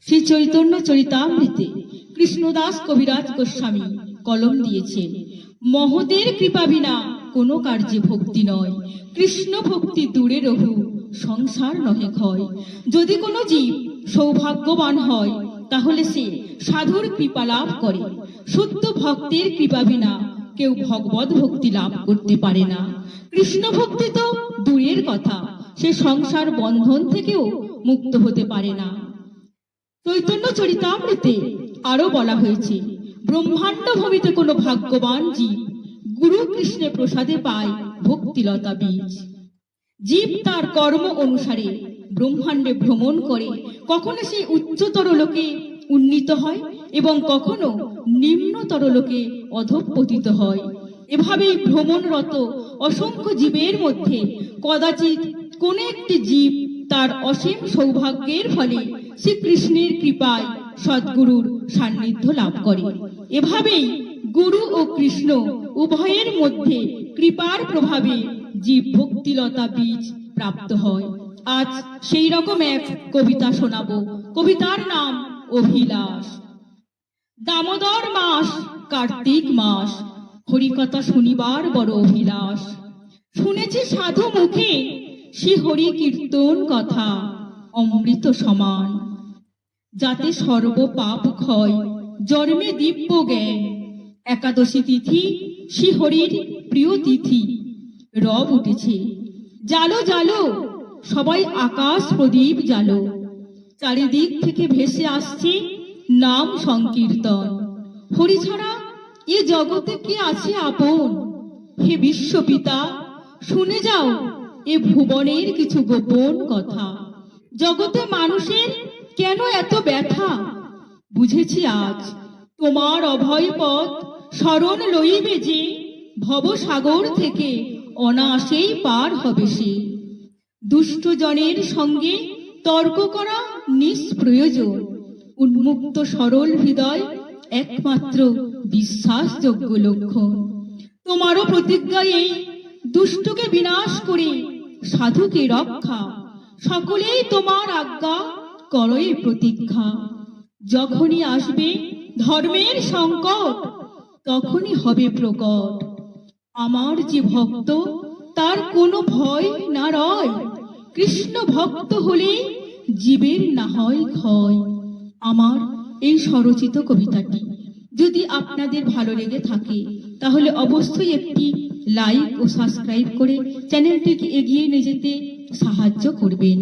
শ্রী চৈতন্য চরিতামৃতে কৃষ্ণদাস কবিরাজ গোস্বামী কলম দিয়েছেন, মহতের কৃপা বিনা কোনো কার্যে ভক্তি নয়, কৃষ্ণ ভক্তি দূরে রহু সংসার নহে ক্ষয়। যদি কোনো জীব সৌভাগ্যবান হয় তাহলে সে সাধুর কৃপা লাভ করে। শুদ্ধ ভক্তের কৃপা বিনা কেউ ভগবত ভক্তি লাভ করতে পারে না। কৃষ্ণ ভক্তি তো দূরের কথা, সে সংসার বন্ধন থেকেও মুক্ত হতে পারে না। চৈতন্য চরিতামৃতে আরো বলা হয়েছে, ব্রহ্মাণ্ড ভূমিতে কোনো ভাগ্যবান জীব গুরু কৃষ্ণের প্রসাদে পায় ভক্তিলতা বীজ। জীব তার কর্ম অনুসারে ব্রহ্মাণ্ডে ভ্রমণ করে, কখনো সে উচ্চতর লোকে উন্নীত হয় এবং কখনো নিম্নতর লোকে অধঃপতিত হয়। এভাবেই ভ্রমণরত অসংখ্য জীবের মধ্যে কদাচিৎ কোন একটি জীব তার অসীম সৌভাগ্যের ফলে শ্রীকৃষ্ণের কৃপায় সদ্গুরুর সান্নিধ্য লাভ করে। এভাবেই গুরু ও কৃষ্ণ উভয়ের মধ্যে কৃপার প্রভাবে জীব ভক্তিলতা বীজ প্রাপ্ত হয়। আজ সেই রকম এক কবিতা শোনাবো। কবিতার নাম অভিলাষ। দামোদর মাস কার্তিক মাস, হরিকথা শুনিবার বড় অভিলাষ। শুনেছি সাধু মুখে শ্রী হরি কীর্তন কথা, অমৃত সমান। যাতে সর্ব পাপ ক্ষয়, জন্মে দিব্য জ্ঞান। একাদশী তিথি শ্রী হরির প্রিয় তিথি, রব উঠেছে। জালো জালো সবাই আকাশ প্রদীপ জালো, চারিদিক থেকে ভেসে আসছে নাম সংকীর্তন। হরি ছাড়া এ জগতে কে আছে আপন? হে বিশ্বপিতা, শুনে যাও এ ভুবনের কিছু গোপন কথা। জগতে মানুষের কেন এত ব্যথা? বুঝেছি আজ তোমার অভয় পথ শরণ লইবে যে, ভবসাগর থেকে অনায়াসেই পার হবে সে। দুষ্টজনের সঙ্গে তর্ক করা নিষ্প্রয়োজন, উন্মুক্ত সরল হৃদয় একমাত্র বিশ্বাসযোগ্য লক্ষণ। তোমারও প্রতিজ্ঞায় এই দুষ্টকে বিনাশ করে সাধুকে রক্ষা। সকলেই তোমার আজ্ঞা করয়ে প্রতীক্ষা। যখনই আসবে ধর্মের সংকট, তখনই হবে প্রকট। আমার যে ভক্ত তার কোনো ভয় না রয়, কৃষ্ণ ভক্ত হলে জীবের না হয় ক্ষয়। আমার এই স্বরচিত কবিতাটি যদি আপনাদের ভালো লেগে থাকে তাহলে অবশ্যই একটি লাইক ও সাবস্ক্রাইব করে চ্যানেলটিকে এগিয়ে নিয়ে যেতে সাহায্য করবেন।